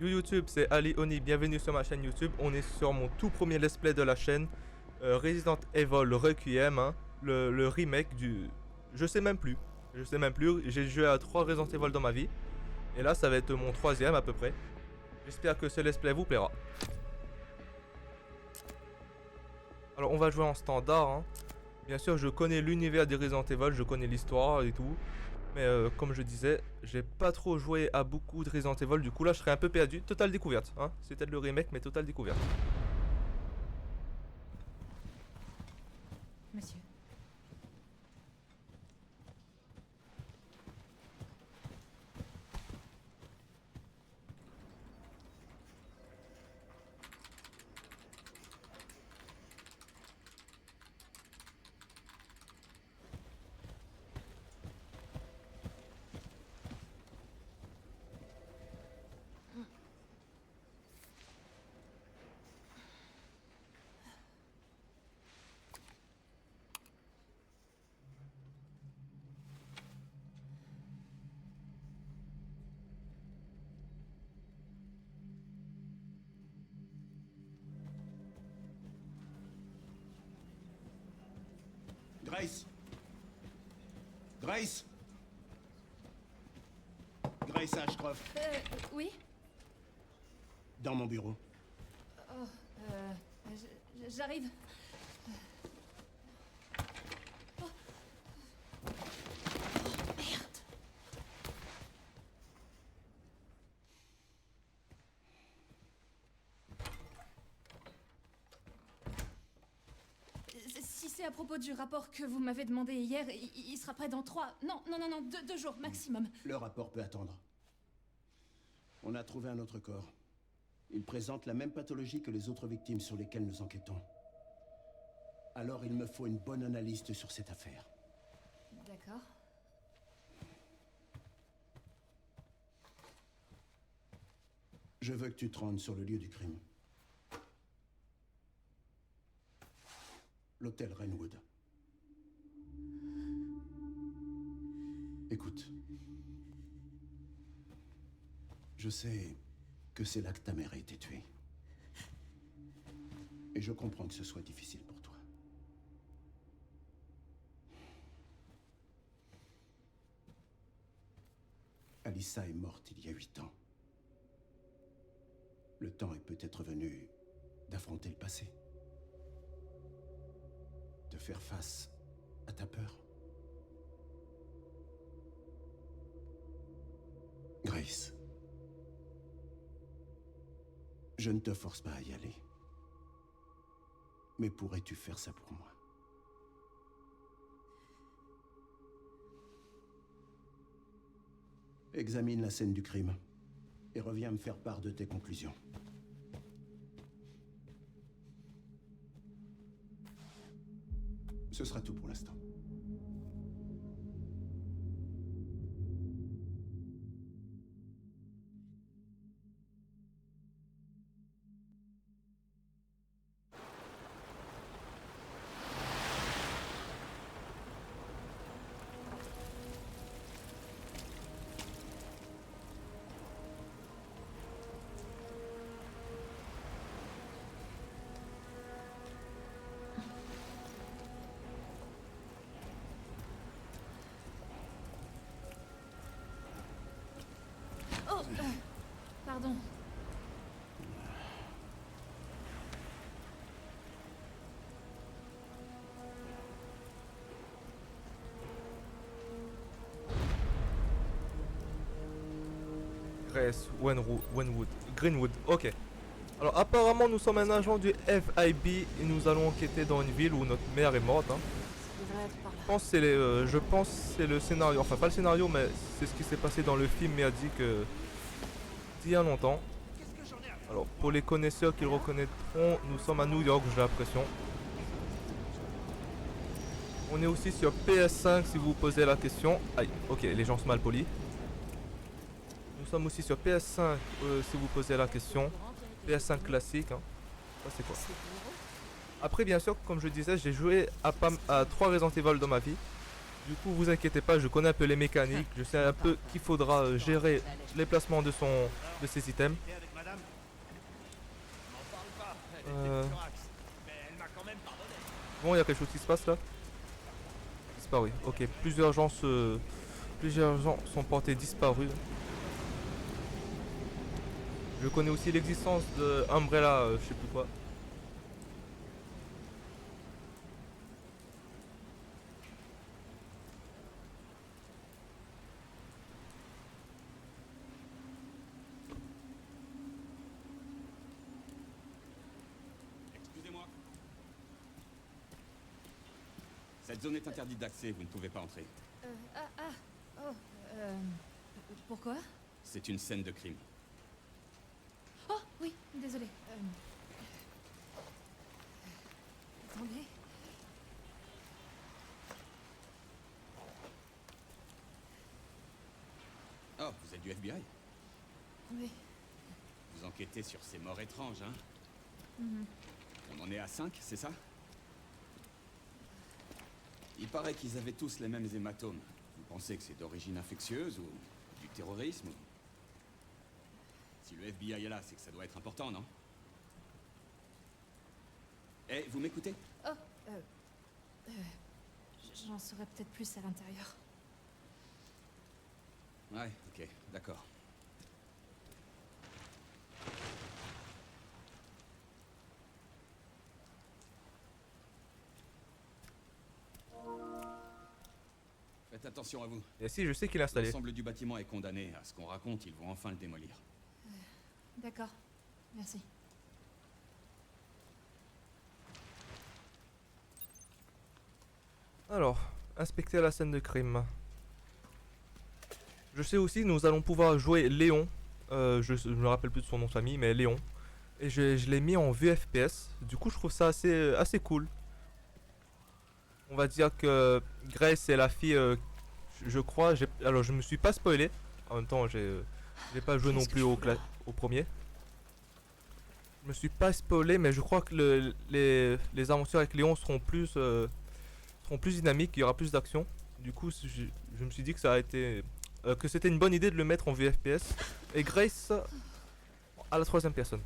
Yo YouTube, c'est Ali Oni, bienvenue sur ma chaîne YouTube. On est sur mon tout premier let's play de la chaîne, Resident Evil Requiem, hein, le remake du... Je sais même plus, j'ai joué à 3 Resident Evil dans ma vie. Et là ça va être mon troisième à peu près. J'espère que ce let's play vous plaira. Alors on va jouer en standard, hein. Bien sûr je connais l'univers des Resident Evil, je connais l'histoire et tout. Mais comme je disais, j'ai pas trop joué à beaucoup de Resident Evil, du coup là je serais un peu perdu. Totale découverte, hein. C'est peut-être le remake, mais totale découverte. Monsieur. Grace. Grace. Grace Ashcroft. Oui. Dans mon bureau. Oh, j'arrive. Oh. Oh, merde. Si c'est à propos du rapport que vous m'avez demandé hier, il sera prêt dans 3... Non, 2 jours maximum. Le rapport peut attendre. On a trouvé un autre corps. Il présente la même pathologie que les autres victimes sur lesquelles nous enquêtons. Alors il me faut une bonne analyste sur cette affaire. D'accord. Je veux que tu te rendes sur le lieu du crime. L'hôtel Rainwood. Écoute. Je sais que c'est là que ta mère a été tuée. Et je comprends que ce soit difficile pour toi. Alyssa est morte il y a 8 ans. Le temps est peut-être venu d'affronter le passé. De faire face à ta peur. Grace. Je ne te force pas à y aller. Mais pourrais-tu faire ça pour moi? Examine la scène du crime et reviens me faire part de tes conclusions. Ce sera tout pour l'instant. Oh, pardon. Grace Greenwood, ok. Alors apparemment nous sommes un agent du FIB et nous allons enquêter dans une ville où notre mère est morte, hein. Je pense que c'est le scénario, enfin pas le scénario mais c'est ce qui s'est passé dans le film merdique d'il y a longtemps. Alors pour les connaisseurs qui le reconnaîtront, nous sommes à New York, j'ai l'impression. On est aussi sur PS5 si vous vous posez la question. Aïe, ok, les gens sont mal polis. Nous sommes aussi sur PS5 si vous posez la question. PS5 classique, hein. Ça c'est quoi? Après bien sûr, comme je disais, j'ai joué à 3 Resident Evil dans ma vie. Du coup, vous inquiétez pas, je connais un peu les mécaniques, je sais un peu qu'il faudra gérer les placements de ses items. Bon, il y a quelque chose qui se passe là. Disparu. Ok, plusieurs gens sont portés disparus. Je connais aussi l'existence de Umbrella, je sais plus quoi. Excusez-moi. Cette zone est interdite d'accès, vous ne pouvez pas entrer. Oh, pourquoi? C'est une scène de crime. Oh, oui, désolé. Attendez. Oh, vous êtes du FBI? Oui. Vous enquêtez sur ces morts étranges, hein? Mhm. On en est à 5, c'est ça? Il paraît qu'ils avaient tous les mêmes hématomes. Vous pensez que c'est d'origine infectieuse ou du terrorisme? Si le FBI est là, c'est que ça doit être important, non? Eh, vous m'écoutez? Oh, j'en saurais peut-être plus à l'intérieur. Ouais, ok, d'accord. Faites attention à vous. Et si, je sais qu'il est installé. L'ensemble du bâtiment est condamné. À ce qu'on raconte, ils vont enfin le démolir. D'accord. Merci. Alors, inspecter la scène de crime. Je sais aussi, nous allons pouvoir jouer Léon. Je me rappelle plus de son nom de famille, mais Léon. Et je l'ai mis en VFPS. Du coup, je trouve ça assez cool. On va dire que Grace est la fille, je crois. Alors, je me suis pas spoilé. En même temps, j'ai pas joué non plus au premier. Je me suis pas spoilé, mais je crois que les aventures avec Léon seront plus dynamiques. Il y aura plus d'action. Du coup, je me suis dit que ça a été que c'était une bonne idée de le mettre en VFPS. Et Grace à la troisième personne.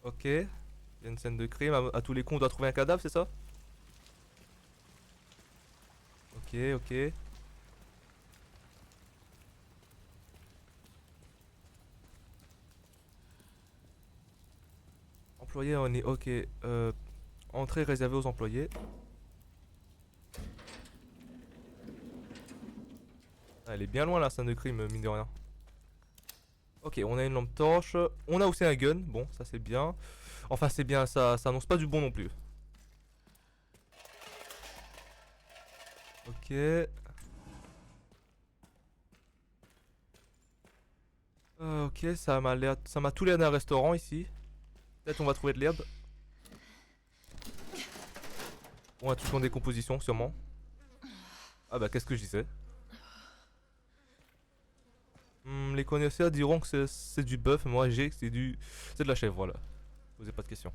Ok. Il y a une scène de crime. À tous les coups, on doit trouver un cadavre, c'est ça? Ok, ok. Employé, on est ok. Entrée réservée aux employés. Ah, elle est bien loin la scène de crime, mine de rien. Ok, on a une lampe torche. On a aussi un gun. Bon, ça c'est bien. Enfin, c'est bien, ça annonce pas du bon non plus. Ok. Ok, ça m'a tout l'air d'un restaurant ici. Peut-être on va trouver de l'herbe. On a tous en décomposition, sûrement. Ah bah, qu'est-ce que je disais? Les connaisseurs diront que c'est du bœuf, moi j'ai que c'est de la chèvre, voilà. Posez pas de questions.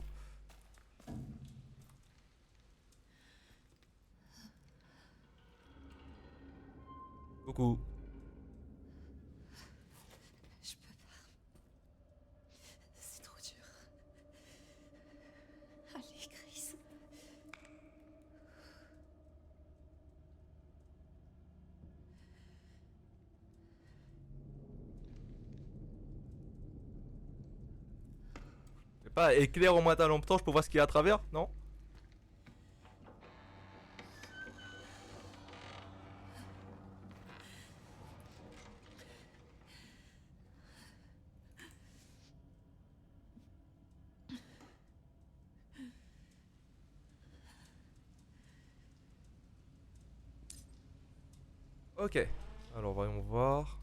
Coucou. Je peux pas. C'est trop dur. Allez, Chris. C'est pas éclaire au moins ta lampe torche pour voir ce qu'il y a à travers, non? Ok. Alors voyons voir.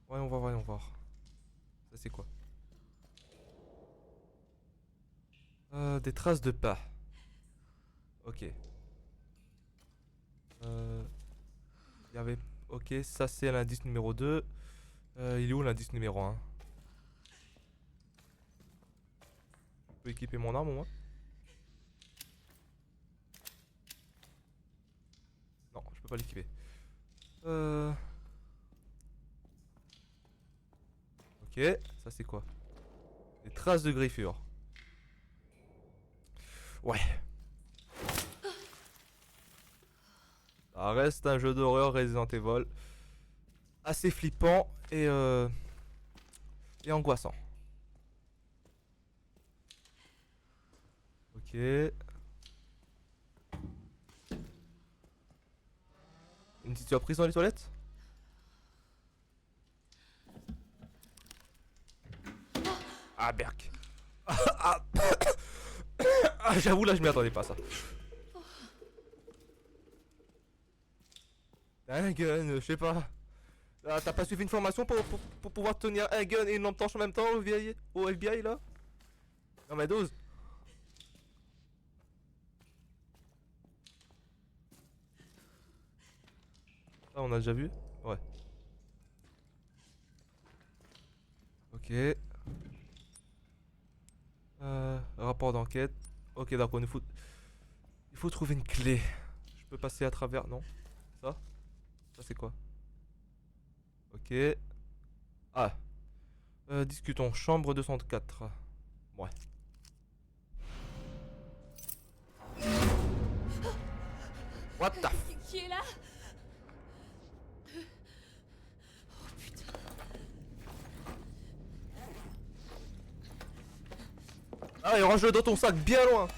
Voyons voir. Ça c'est quoi? Des traces de pas. Ok. Il y avait... Ok, ça c'est l'indice numéro 2. Il est où l'indice numéro 1? peux équiper mon arme au moins. Non, je peux pas l'équiper. Ok, ça c'est quoi? Des traces de griffures. Ouais. Ça reste un jeu d'horreur Resident Evil. Assez flippant et angoissant. Ok. Une petite surprise dans les toilettes? Ah, berk. Ah, ah, j'avoue, là, je m'y attendais pas, ça. Un gun, je sais pas. Ah, t'as pas suivi une formation pour pouvoir tenir un gun et une lampe torche en même temps au FBI, là? Non, mais 12. Ah, on a déjà vu? Ouais. Ok. Rapport d'enquête. Ok, d'accord, il faut trouver une clé. Je peux passer à travers. Non? Ça? Ça, c'est quoi? Ok. Ah. Discutons. Chambre 204. Ouais. What the f... Qui est là? Oh putain. Ah, et range-le dans ton sac, bien loin.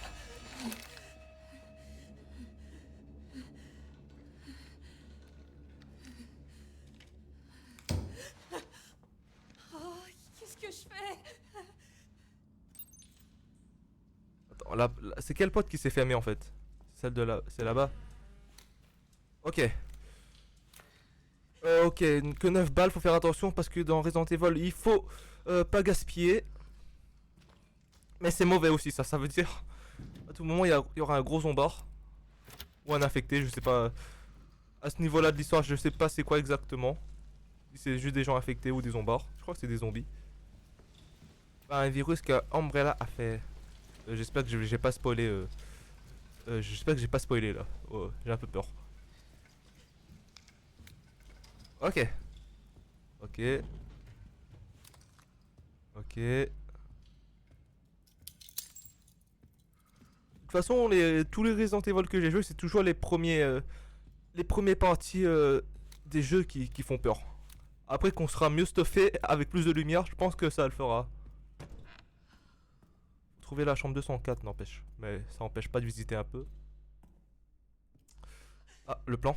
Oh, qu'est-ce que je fais? Attends, c'est quel pote qui s'est fermé en fait? Celle de là, c'est là-bas. Ok. Ok, que 9 balles, faut faire attention parce que dans Resident Evil, il faut pas gaspiller. Mais c'est mauvais aussi, ça veut dire à tout moment il y aura un gros zombard ou un infecté, je sais pas. À ce niveau-là de l'histoire, je sais pas c'est quoi exactement. Si c'est juste des gens infectés ou des zombards. Je crois que c'est des zombies. Bah, un virus que Umbrella a fait. J'espère que j'ai pas spoilé. J'espère que j'ai pas spoilé là. Oh, j'ai un peu peur. Ok. Ok. Ok. De toute façon, tous les Resident Evil que j'ai joué, c'est toujours les premières parties des jeux qui font peur. Après qu'on sera mieux stuffé avec plus de lumière, je pense que ça le fera. Trouver la chambre 204 n'empêche. Mais ça empêche pas de visiter un peu. Ah, le plan.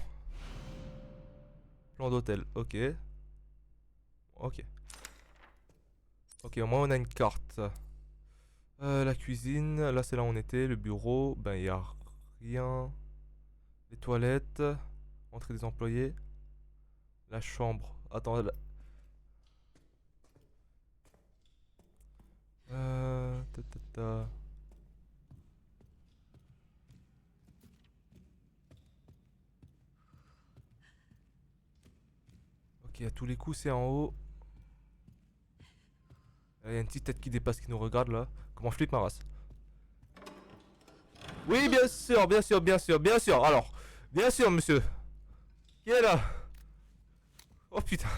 Plan d'hôtel, ok. Ok. Ok, au moins on a une carte. La cuisine, là c'est là où on était. Le bureau, ben y a rien. Les toilettes. Entrée des employés. La chambre. Attends, ta, ta, ta. Ok, à tous les coups c'est en haut. Il y a une petite tête qui dépasse qui nous regarde là. Comment je flippe ma race. Oui, bien sûr, bien sûr, bien sûr, bien sûr. Alors, bien sûr, monsieur. Qui est là? Oh putain.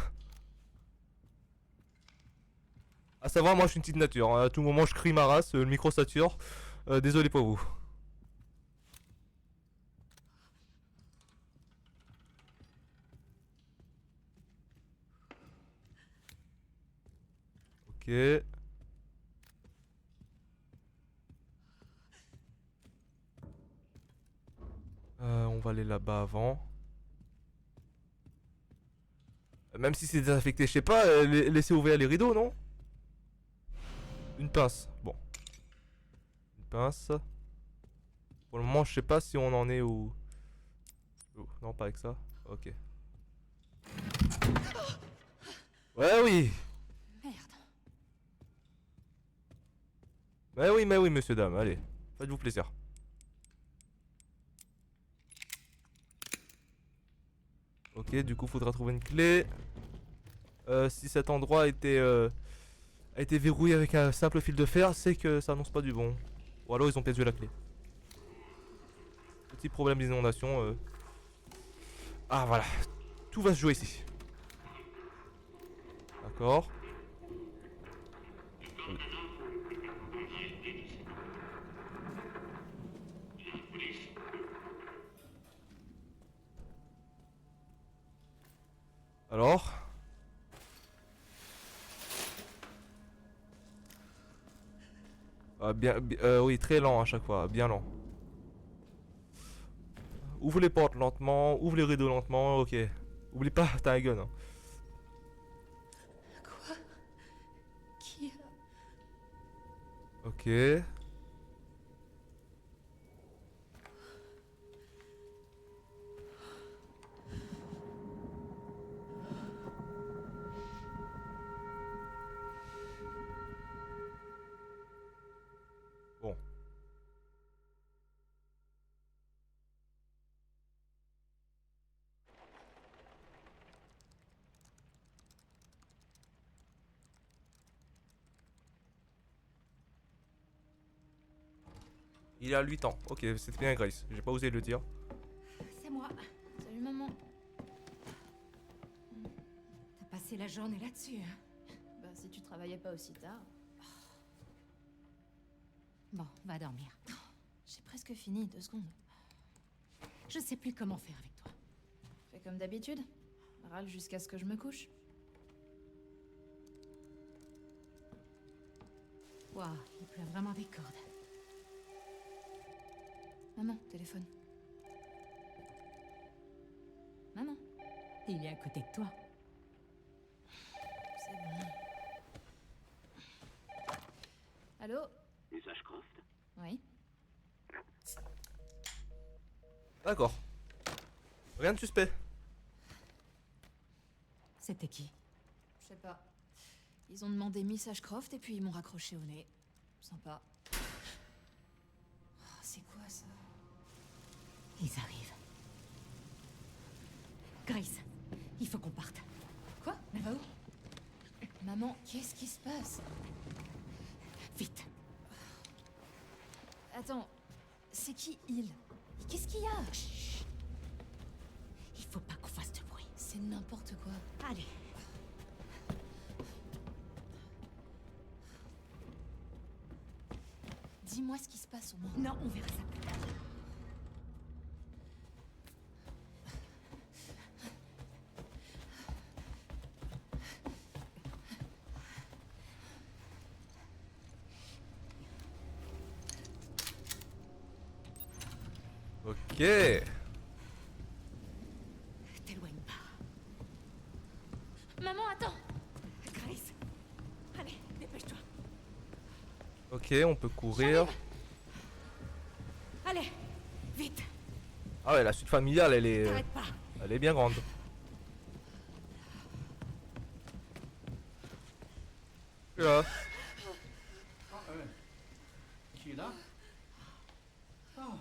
À savoir, moi je suis une petite nature. Hein. À tout moment, je crie ma race, le micro sature. Désolé pour vous. Ok. On va aller là-bas avant. Même si c'est désinfecté, je sais pas, laisser ouvrir les rideaux, non? Une pince. Bon. Une pince. Pour le moment, je sais pas si on en est où. Oh, non, pas avec ça. Ok. Ouais, oui. Merde. Mais oui, monsieur, dame. Allez, faites-vous plaisir. Ok, du coup, faudra trouver une clé. Si cet endroit a été verrouillé avec un simple fil de fer, c'est que ça annonce pas du bon. Ou alors ils ont perdu la clé. Petit problème d'inondation. Ah voilà, tout va se jouer ici. D'accord. Alors? Oui, très lent à chaque fois, bien lent. Ouvre les portes lentement, ouvre les rideaux lentement, ok. Oublie pas, t'as un gun. Hein. Quoi? Qui a... Ok. Bon. Il a 8 ans. Ok, c'était bien Grace. J'ai pas osé le dire. C'est moi. Salut maman. T'as passé la journée là-dessus, hein? Bah si tu travaillais pas aussi tard. Bon, va dormir. J'ai presque fini, 2 secondes. Je sais plus comment faire avec toi. Fais comme d'habitude. Râle jusqu'à ce que je me couche. Waouh, il pleut vraiment des cordes. Maman, téléphone. Maman. Il est à côté de toi. C'est bon. Allô? Miss Ashcroft? Oui. D'accord. Rien de suspect. C'était qui? Je sais pas. Ils ont demandé Miss Ashcroft et puis ils m'ont raccroché au nez. Sympa. Oh, c'est quoi ça? Ils arrivent. Grace, il faut qu'on parte. Quoi? Elle va où? Maman, qu'est-ce qui se passe? Vite. Attends, c'est qui il? Qu'est-ce qu'il y a? Chut. Il faut pas qu'on fasse de bruit. C'est n'importe quoi. Allez. Dis-moi ce qui se passe au moins. Non, on verra ça plus tard. Ok. T'éloigne pas. Maman, attends! Grace. Allez, dépêche-toi. Ok, on peut courir. Allez, vite. Ah ouais, la suite familiale, T'arrêtes pas. elle est bien grande. Là. Qui est là? Ah,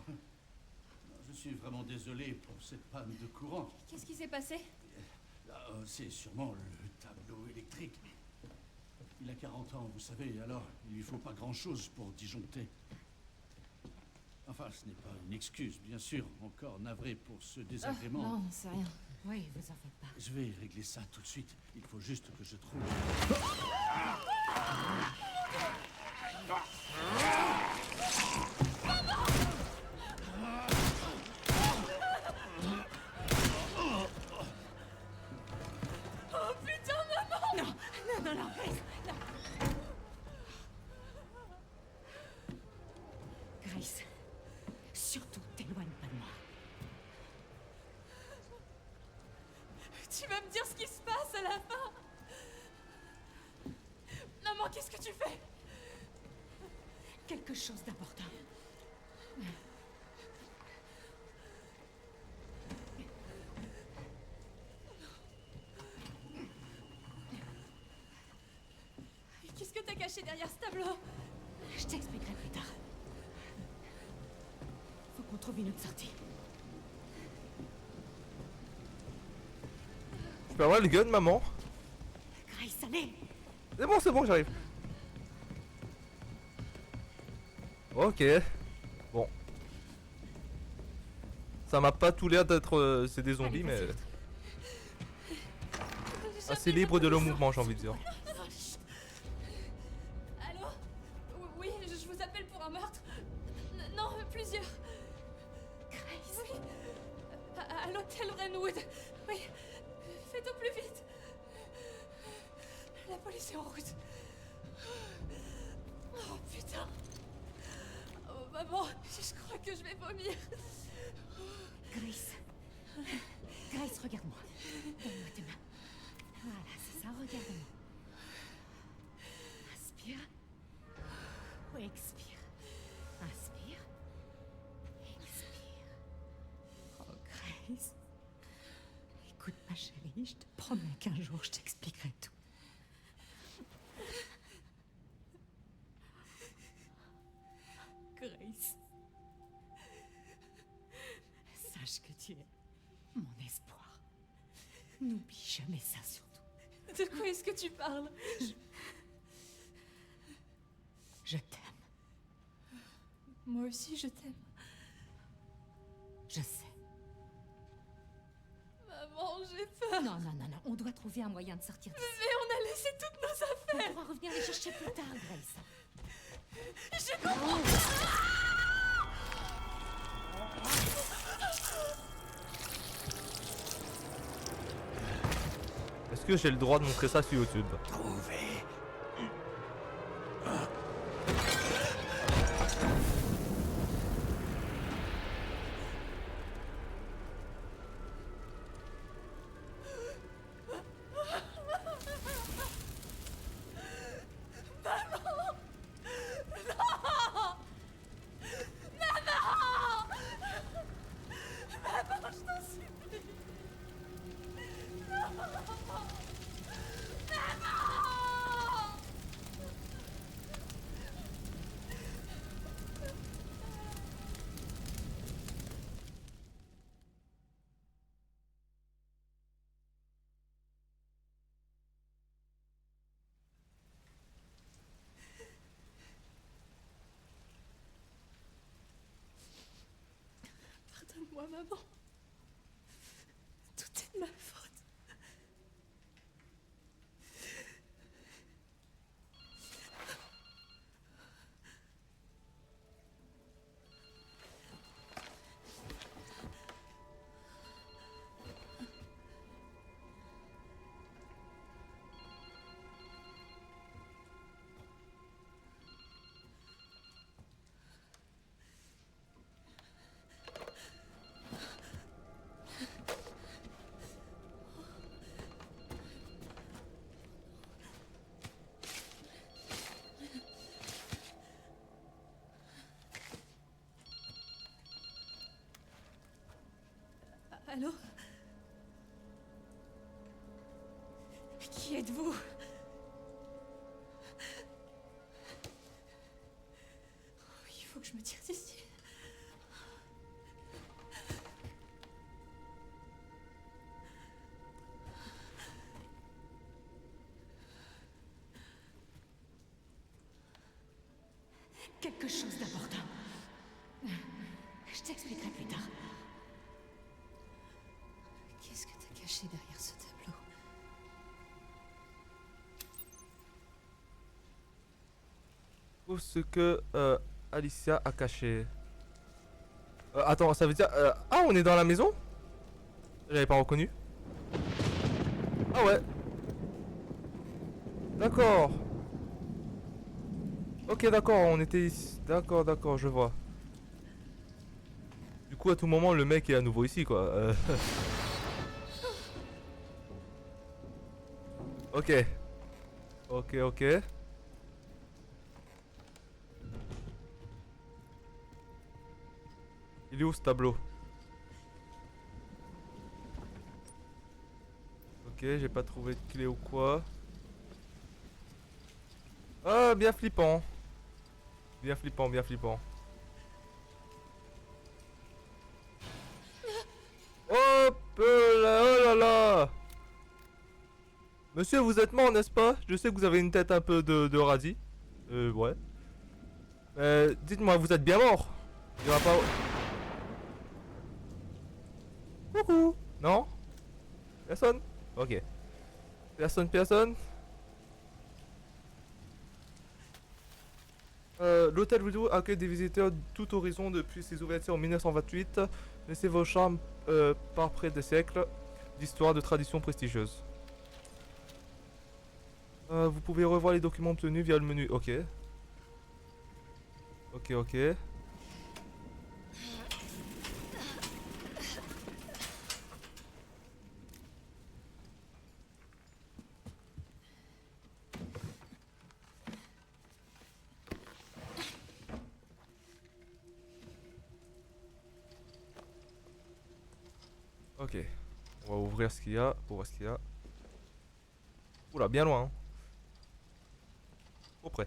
je suis vraiment désolé pour cette panne de courant. Qu'est-ce qui s'est passé? C'est sûrement le tableau électrique. Il a 40 ans, vous savez, alors il lui faut pas grand-chose pour disjoncter. Enfin, ce n'est pas une excuse, bien sûr. Encore navré pour ce désagrément. Non, c'est rien. Oui, vous en faites pas. Je vais régler ça tout de suite. Il faut juste que je trouve... Oh putain, maman! Non, non, non, non, Grace. Non. Grace, surtout t'éloigne pas de moi. Tu vas me dire ce qui se passe à la fin? Maman, qu'est-ce que tu fais? Quelque chose d'important. Qu'est-ce que t'as caché derrière ce tableau? Je t'expliquerai plus tard. Faut qu'on trouve une autre sortie. Je peux avoir le gun, maman? Grace, allez. C'est bon, j'arrive. Ok. Bon. Ça m'a pas tout l'air d'être... c'est des zombies, mais... assez libre de leur mouvement, j'ai envie de dire. Allô? Oui, je vous appelle pour un meurtre. Non, plusieurs. Grace. Oui. À l'hôtel Brentwood. Oui. Faites au plus vite. La police est en route. Oh putain. Oh maman, je crois que je vais vomir. Grace. Grace, regarde-moi. Donne-moi tes mains. Voilà, c'est ça, regarde-moi. Inspire. Expire. Inspire. Expire. Oh, Grace. Écoute, ma chérie, je te promets qu'un jour, je t'expliquerai tout. Grace. Sache que tu es mon espoir. N'oublie jamais ça surtout. De quoi est-ce que tu parles? Je t'aime. Moi aussi, je t'aime. Je sais. Maman, j'ai peur. Non, non, non, non. On doit trouver un moyen de sortir d'ici. Mais on a laissé toutes nos affaires. On pourra revenir les chercher plus tard, Grace. Je comprends. Est-ce que j'ai le droit de montrer ça sur YouTube? Trouvé. Pardonne-moi, maman. Tout est de ma faute. Allô? Qui êtes-vous? Il faut que je me tire d'ici. Quelque chose d'important. Je t'expliquerai plus tard. Qu'est-ce que t'as caché derrière ce tableau? Tout ce que Alicia a caché. Attends, ça veut dire... ah, on est dans la maison? J'avais pas reconnu. Ah ouais. D'accord. Ok, d'accord, on était ici. D'accord, d'accord, je vois. Du coup, à tout moment, le mec est à nouveau ici, quoi. Ok. Ok, ok. Il est où ce tableau? Ok, j'ai pas trouvé de clé ou quoi. Ah, bien flippant. Bien flippant, bien flippant. Hop là, oh là là. Monsieur, vous êtes mort, n'est-ce pas? Je sais que vous avez une tête un peu de radis. Ouais. Dites-moi, vous êtes bien mort? Il y aura pas... Coucou. Non? Personne? Ok. Personne. L'hôtel Voodoo accueille des visiteurs de tout horizon depuis ses ouvertures en 1928. Laissez vos charmes par près des siècles d'histoire de traditions prestigieuses. Vous pouvez revoir les documents obtenus via le menu. Ok. Ok. Ok. On va ouvrir ce qu'il y a pour voir ce qu'il y a. Oula, bien loin. Hein. Au près.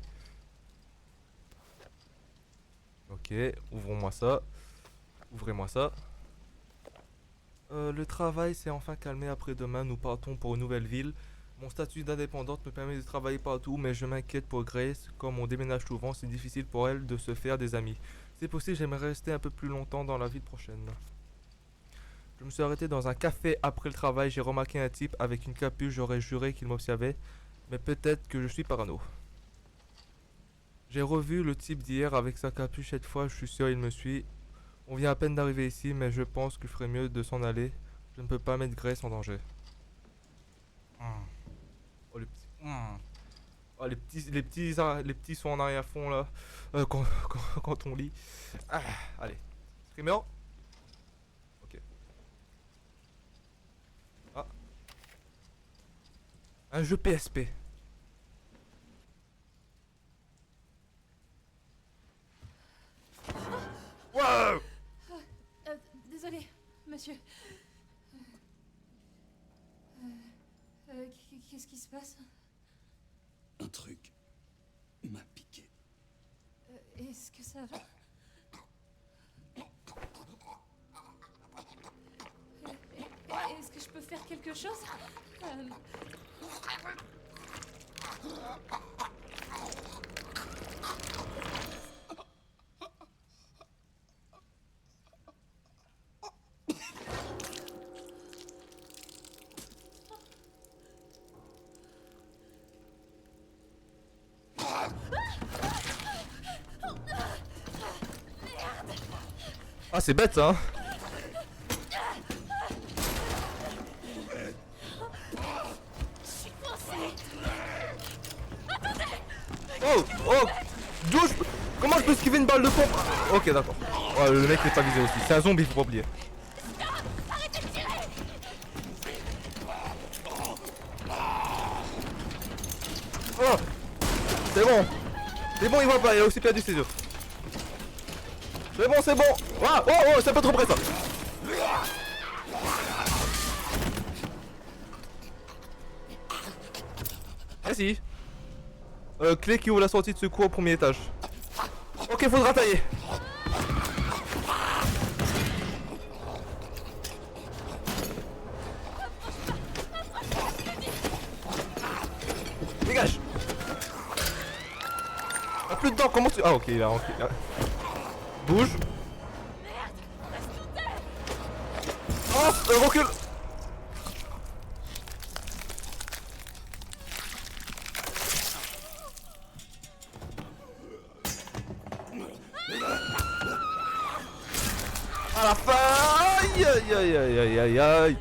Ok, ouvrons-moi ça. Ouvrez-moi ça. Le travail s'est enfin calmé après-demain. Nous partons pour une nouvelle ville. Mon statut d'indépendante me permet de travailler partout, mais je m'inquiète pour Grace. Comme on déménage souvent, c'est difficile pour elle de se faire des amis. C'est possible, j'aimerais rester un peu plus longtemps dans la ville prochaine. Je me suis arrêté dans un café après le travail. J'ai remarqué un type avec une capuche. J'aurais juré qu'il m'observait. Mais peut-être que je suis parano. J'ai revu le type d'hier avec sa capuche. Cette fois, je suis sûr il me suit. On vient à peine d'arriver ici, mais je pense qu'il ferait mieux de s'en aller. Je ne peux pas mettre Grace en danger. Oh, les petits... Oh, les petits sont en arrière-fond là. Quand on lit. Allez. Screamer. Ok. Ah. Un jeu PSP. Wow. Désolé, monsieur. Qu'est-ce qui se passe? Un truc m'a piqué. Est-ce que ça va? Est-ce que je peux faire quelque chose? Ah, c'est bête, hein. Oh, d'où comment je peux esquiver une balle de pompe? Ok, d'accord. Oh, le mec n'est pas visé aussi. C'est un zombie, faut pas oublier. Oh, c'est bon, il voit pas. Il a aussi perdu ses yeux. C'est bon. Oh, c'est pas trop près ça. Merci. Clé qui ouvre la sortie de secours au premier étage. Ok, faudra tailler. Dégage. Ah, plus de temps, comment tu... Ah, ok, il a rentré. Bouge. Oh, recule. À la fin. Aïe.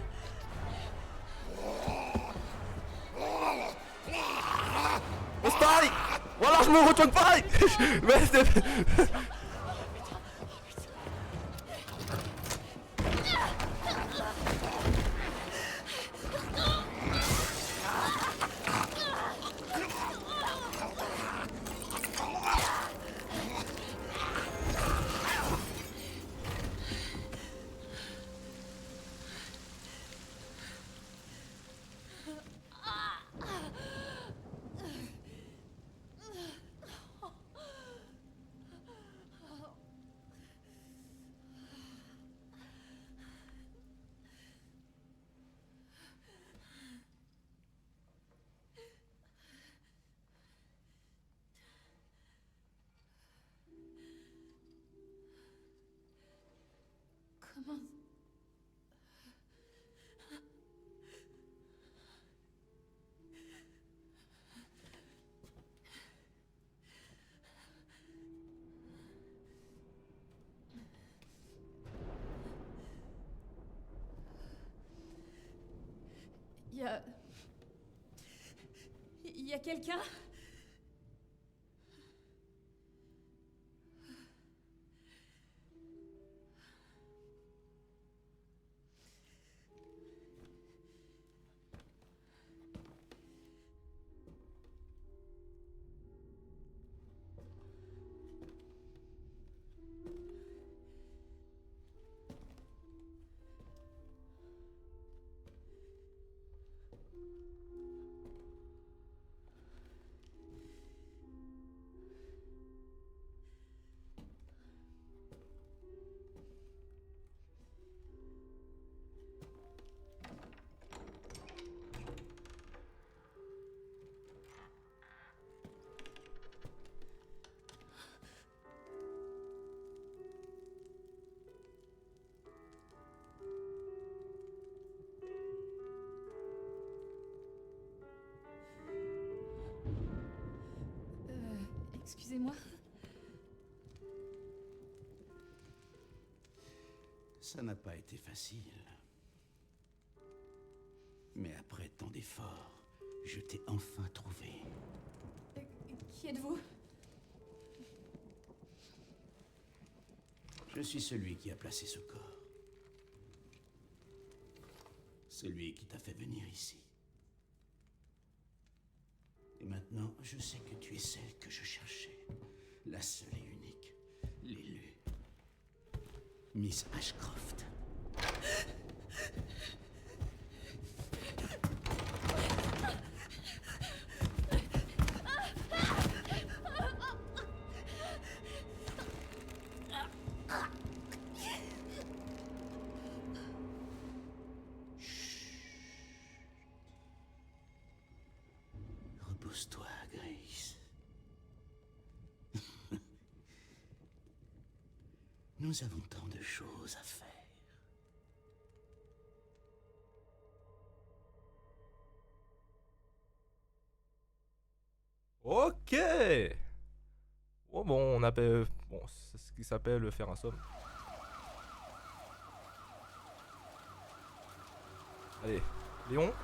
On se taille. Voilà, je me retourne pareil. Mais c'est... y a... Il y a quelqu'un? Excusez-moi. Ça n'a pas été facile. Mais après tant d'efforts, je t'ai enfin trouvé. Qui êtes-vous? Je suis celui qui a placé ce corps. Celui qui t'a fait venir ici. Et maintenant, je sais que tu es celle que je cherchais. La seule et unique. L'élu. Miss Ashcroft. Repose-toi, Grace. Nous avons tant de choses à faire. Ok. Oh bon, on appelle... Bon, c'est ce qui s'appelle faire un somme. Allez, Léon.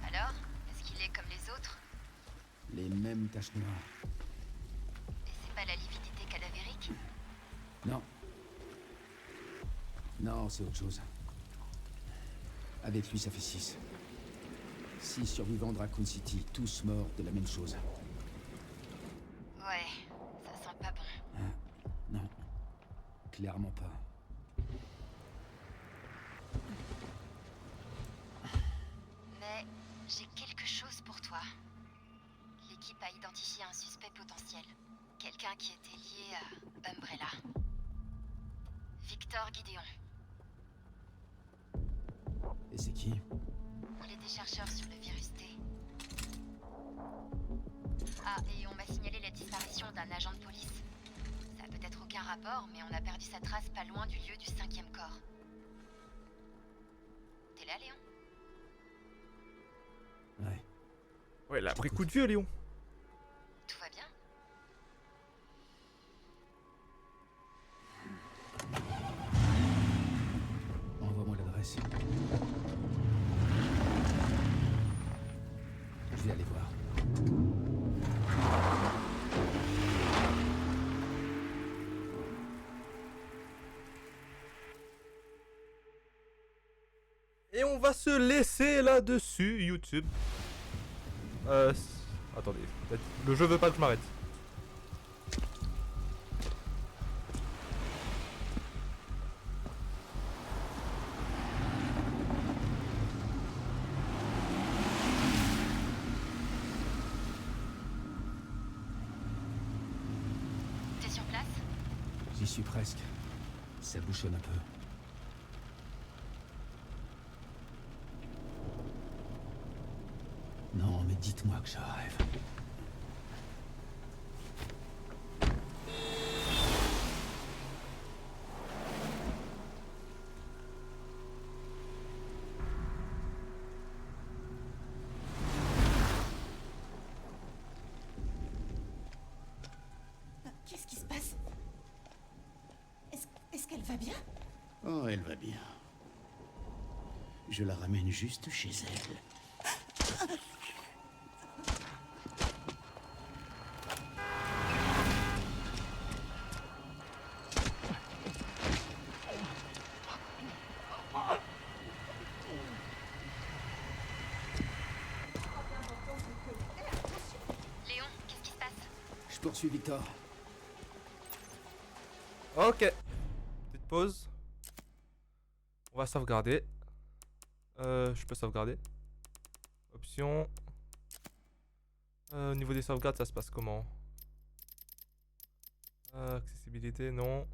Alors, est-ce qu'il est comme les autres? Les mêmes taches noires. Et c'est pas la lividité cadavérique? Non. Non, c'est autre chose. Avec lui, ça fait 6. 6 survivants de Raccoon City, tous morts de la même chose. Ouais, ça sent pas bon. Hein? Non. Clairement pas. Mais j'ai quelque chose pour toi. L'équipe a identifié un suspect potentiel. Quelqu'un qui était lié à Umbrella. Victor Gideon. Et c'est qui? Il était chercheur sur le virus T. Ah, et on m'a signalé la disparition d'un agent de police. Ça a peut-être aucun rapport, mais on a perdu sa trace pas loin du lieu du 5e corps. T'es là, Léon? Ouais. Ouais, il a pris coup de vieux, Léon. Tout va bien? Envoie-moi l'adresse. Je vais aller voir. Et on va se laisser là-dessus, YouTube. Attendez, le jeu veut pas que je m'arrête. T'es sur place? J'y suis presque. Ça bouchonne un peu. Non, mais dites-moi que je rêve. va bien? Oh, elle va bien. Je la ramène juste chez elle. Léon, qu'est-ce qui se passe? Je poursuis Victor. Ok. Petite pause. On va sauvegarder. Je peux sauvegarder. Options. Au niveau des sauvegardes, ça se passe comment? Accessibilité, non.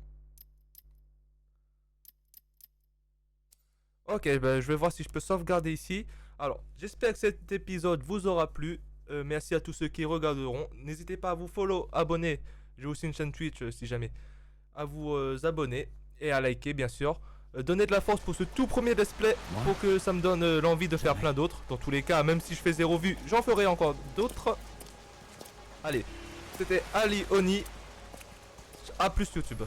Ok, ben, je vais voir si je peux sauvegarder ici. Alors, j'espère que cet épisode vous aura plu. Merci à tous ceux qui regarderont. N'hésitez pas à vous follow, abonner. J'ai aussi une chaîne Twitch si jamais. À vous abonner et à liker bien sûr. Donner de la force pour ce tout premier let's play pour que ça me donne l'envie de faire plein d'autres. Dans tous les cas, même si je fais 0 vues, j'en ferai encore d'autres. Allez, c'était Ali Oni. A plus YouTube.